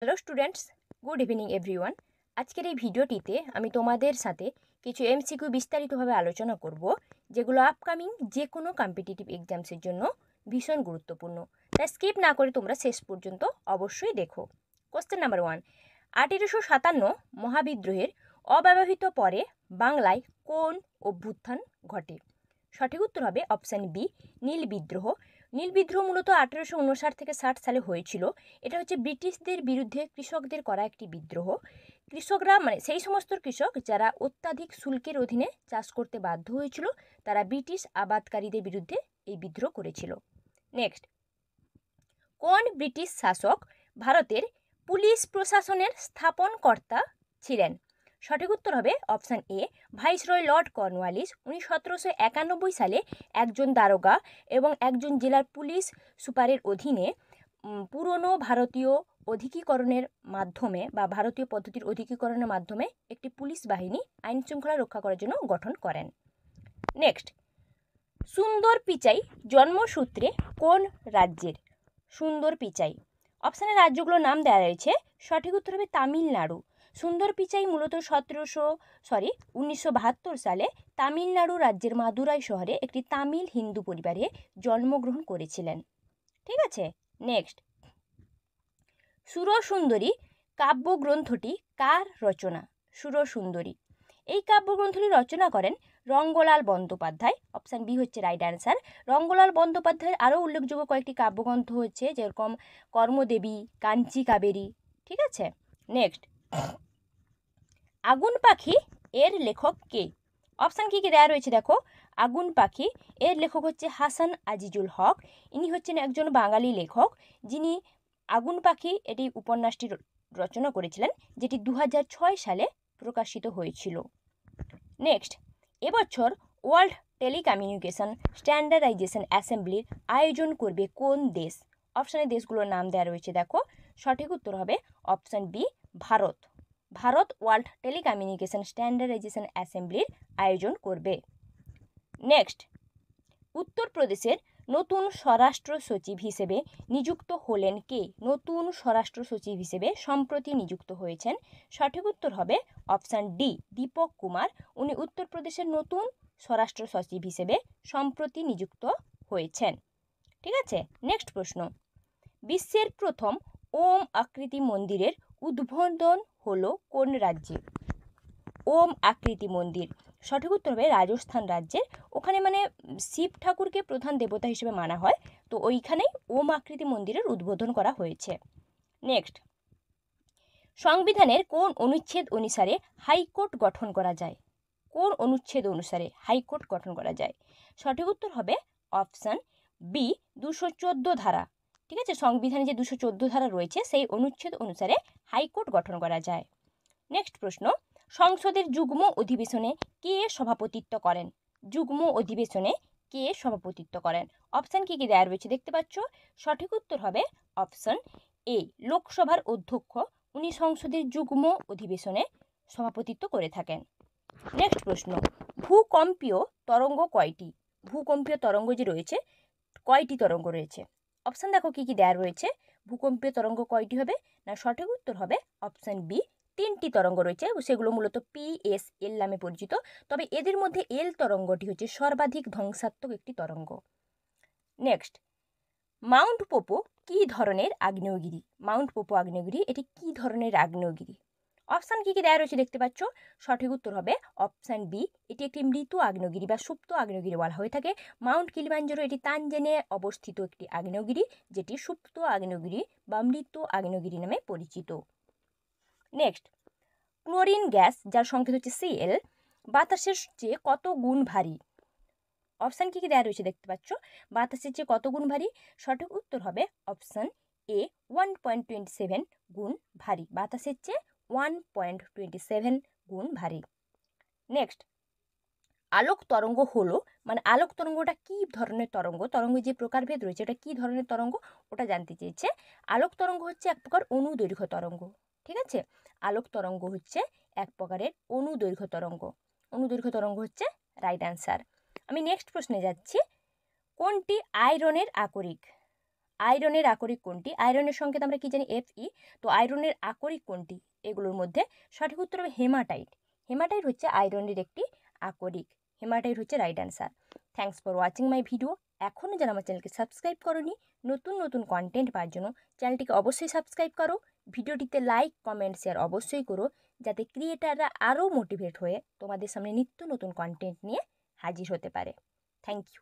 Hello students, good evening everyone. আজকের এই ভিডিওটিতে আমি তোমাদের সাথে কিছু এমসিকিউ বিস্তারিতভাবে আলোচনা করব, যেগুলো আপকামিং যে কোনো কম্পিটিটিভ এক্সামসের জন্য ভীষণ গুরুত্বপূর্ণ। তাই স্কিপ না করে তোমরা শেষ পর্যন্ত অবশ্যই দেখো। কোশ্চেন নাম্বার 1, 1857 মহাবিদ্রোহের অব্যবহিত পরে বাংলায় কোন অভ্যুত্থান ঘটে? সঠিক উত্তর হবে অপশান বি, নীল বিদ্রোহ। নীল বিদ্রোহ মূলত 1859 থেকে 60 সালে হয়েছিল। এটা হচ্ছে ব্রিটিশদের বিরুদ্ধে কৃষকদের করা একটি বিদ্রোহ। কৃষকরা সেই সমস্ত কৃষক যারা অত্যাধিক শুল্কের অধীনে চাষ করতে বাধ্য হয়েছিল, তারা ব্রিটিশ আবাদকারীদের বিরুদ্ধে এই বিদ্রোহ করেছিল। নেক্সট, কোন ব্রিটিশ শাসক ভারতের পুলিশ প্রশাসনের স্থাপনকর্তা ছিলেন? সঠিক উত্তর হবে option A, viceroy Lord Cornwallis. উনি 1791 সালে একজন দারোগা এবং একজন জেলার পুলিশ সুপারের অধীনে পুরনো ভারতীয় অধিকীকরণের মাধ্যমে বা ভারতীয় পদ্ধতির অধিকীকরণের মাধ্যমে একটি পুলিশ বাহিনী আইন শৃঙ্খলা রক্ষা করার জন্য গঠন করেন। নেক্সট, সুন্দর পিচাই জন্মসূত্রে কোন রাজ্যের? সুন্দর পিচাই অপশানে রাজ্যগুলোর নাম দেওয়া রয়েছে। সঠিক উত্তর হবে তামিলনাড়ু। সুন্দর পিচাই মূলত 1972 সালে তামিলনাড়ু রাজ্যের মাদুরাই শহরে একটি তামিল হিন্দু পরিবারে জন্মগ্রহণ করেছিলেন। ঠিক আছে। নেক্সট, সুরসুন্দরী কাব্যগ্রন্থটি কার রচনা? সুরসুন্দরী এই কাব্যগ্রন্থটি রচনা করেন রঙ্গলাল বন্দ্যোপাধ্যায়। অপশান বি হচ্ছে রাইট অ্যান্সার। রঙ্গলাল বন্দ্যোপাধ্যায়ের আরও উল্লেখযোগ্য কয়েকটি কাব্যগ্রন্থ হচ্ছে, যেরকম কর্মদেবী, কাঞ্চি কাবেরী। ঠিক আছে। নেক্সট, আগুন পাখি এর লেখক কে? অপশান কি কি দেওয়া রয়েছে দেখো। আগুন পাখি এর লেখক হচ্ছে হাসান আজিজুল হক। ইনি হচ্ছেন একজন বাঙালি লেখক, যিনি আগুন পাখি এটি উপন্যাসটি রচনা করেছিলেন, যেটি 2006 সালে প্রকাশিত হয়েছিল। নেক্সট, এবছর ওয়ার্ল্ড টেলিকমিউনিকেশন স্ট্যান্ডার্ডাইজেশন অ্যাসেম্বলির আয়োজন করবে কোন দেশ? অপশানে দেশগুলোর নাম দেওয়া রয়েছে দেখো। সঠিক উত্তর হবে option B, Bharat. Bharat world telecommunication standardization অ্যাসেম্বলির আয়োজন করবে। নেক্সট, উত্তরপ্রদেশের নতুন স্বরাষ্ট্র সচিব হিসেবে নিযুক্ত হলেন কে? নতুন স্বরাষ্ট্র সচিব হিসেবে সম্প্রতি নিযুক্ত হয়েছেন। সঠিক উত্তর হবে অপশান ডি, দীপক কুমার। উনি উত্তরপ্রদেশের নতুন স্বরাষ্ট্র সচিব হিসেবে সম্প্রতি নিযুক্ত হয়েছেন। ঠিক আছে। নেক্সট প্রশ্ন, বিশ্বের প্রথম ওম আকৃতি মন্দিরের উদ্বোধন হলো কোন রাজ্যে? ওম আকৃতি মন্দির সঠিক উত্তর হবে রাজস্থান রাজ্যের। ওখানে শিব ঠাকুরকে প্রধান দেবতা হিসেবে মানা হয়, তো ওইখানেই ওম আকৃতি মন্দিরের উদ্বোধন করা হয়েছে। নেক্সট, সংবিধানের কোন অনুচ্ছেদ অনুসারে হাইকোর্ট গঠন করা যায়? কোন অনুচ্ছেদ অনুসারে হাইকোর্ট গঠন করা যায়? সঠিক উত্তর হবে অপশান বি, 214 ধারা। ঠিক আছে, সংবিধানে যে 214 ধারা রয়েছে সেই অনুচ্ছেদ অনুসারে হাইকোর্ট গঠন করা যায়। নেক্সট প্রশ্ন, সংসদের যুগ্ম অধিবেশনে কে সভাপতিত্ব করেন? যুগ্ম অধিবেশনে কে সভাপতিত্ব করেন? অপশান কি কি দেওয়া রয়েছে দেখতে পাচ্ছ। সঠিক উত্তর হবে অপশান এ, লোকসভার অধ্যক্ষ। উনি সংসদের যুগ্ম অধিবেশনে সভাপতিত্ব করে থাকেন। নেক্সট প্রশ্ন, ভূকম্পীয় তরঙ্গ কয়টি? ভূকম্পীয় তরঙ্গ যে রয়েছে, কয়টি তরঙ্গ রয়েছে? অপশান দেখো কি কি দেওয়া রয়েছে। ভূকম্পীয় তরঙ্গ কয়টি হবে না? সঠিক উত্তর হবে অপশান বি, 3টি তরঙ্গ রয়েছে। সেগুলো মূলত PSL নামে পরিচিত, তবে এদের মধ্যে এল তরঙ্গটি হচ্ছে সর্বাধিক ধ্বংসাত্মক একটি তরঙ্গ। নেক্সট, মাউন্ট পোপো কি ধরনের আগ্নেয়গিরি? মাউন্ট পোপো আগ্নেয়গিরি এটি কি ধরনের আগ্নেয়গিরি? অপশান কি কি দেওয়া রয়েছে দেখতে পাচ্ছ। সঠিক উত্তর হবে অপশান বি, এটি একটি মৃত আগ্নেয়গিরি বা সুপ্ত আগ্নেয়গিরি বলা হয়ে থাকে। মাউন্ট কিলিমাঞ্জারো এটি তানজানিয়ায় অবস্থিত একটি আগ্নেয়গিরি, যেটি সুপ্ত আগ্নেয়গিরি বা মৃত আগ্নেয়গিরি নামে পরিচিত। নেক্সট, ক্লোরিন গ্যাস যার সংকেত হচ্ছে Cl বাতাসের চেয়ে কত গুণ ভারী? অপশান কি কি দেওয়া রয়েছে দেখতে পাচ্ছ। বাতাসের চেয়ে কত গুণ ভারী? সঠিক উত্তর হবে অপশান এ, 1.27 গুণ ভারী। বাতাসের চেয়ে 1.27 গুণ ভারী। নেক্সট, আলোক তরঙ্গ হলো আলোক তরঙ্গটা কি ধরনের তরঙ্গ? তরঙ্গের যে প্রকারভেদ রয়েছে এটা কি ধরনের তরঙ্গ ওটা জানতে চেয়েছে। আলোক তরঙ্গ হচ্ছে এক প্রকার অনুদৈর্ঘ্য তরঙ্গ। ঠিক আছে, আলোক তরঙ্গ হচ্ছে এক প্রকারের অনুদৈর্ঘ্য তরঙ্গ। অনুদৈর্ঘ্য তরঙ্গ হচ্ছে রাইট অ্যান্সার। আমি নেক্সট প্রশ্নে যাচ্ছি, কোনটি আয়রনের আকরিক? আয়রনের আকরিক কোনটি? আয়রনের সংকেত আমরা কি জানি Fe। তো আয়রনের আকরিক কোনটি? এগুলোর মধ্যে সঠিক উত্তর হবে হেমাটাইট। হেমাটাইট হচ্ছে আয়রনের একটি আকরিক। হেমাটাইট হচ্ছে right answer. Thanks for watching my video. এখনও যারা আমার চ্যানেলকে সাবস্ক্রাইব করোনি, নতুন নতুন কন্টেন্ট পাওয়ার জন্য চ্যানেলটিকে অবশ্যই সাবস্ক্রাইব করো। ভিডিওটিতে লাইক, কমেন্ট, শেয়ার অবশ্যই করো, যাতে ক্রিয়েটাররা আরও মোটিভেট হয়ে তোমাদের সামনে নিত্য নতুন কন্টেন্ট নিয়ে হাজির হতে পারে। Thank you.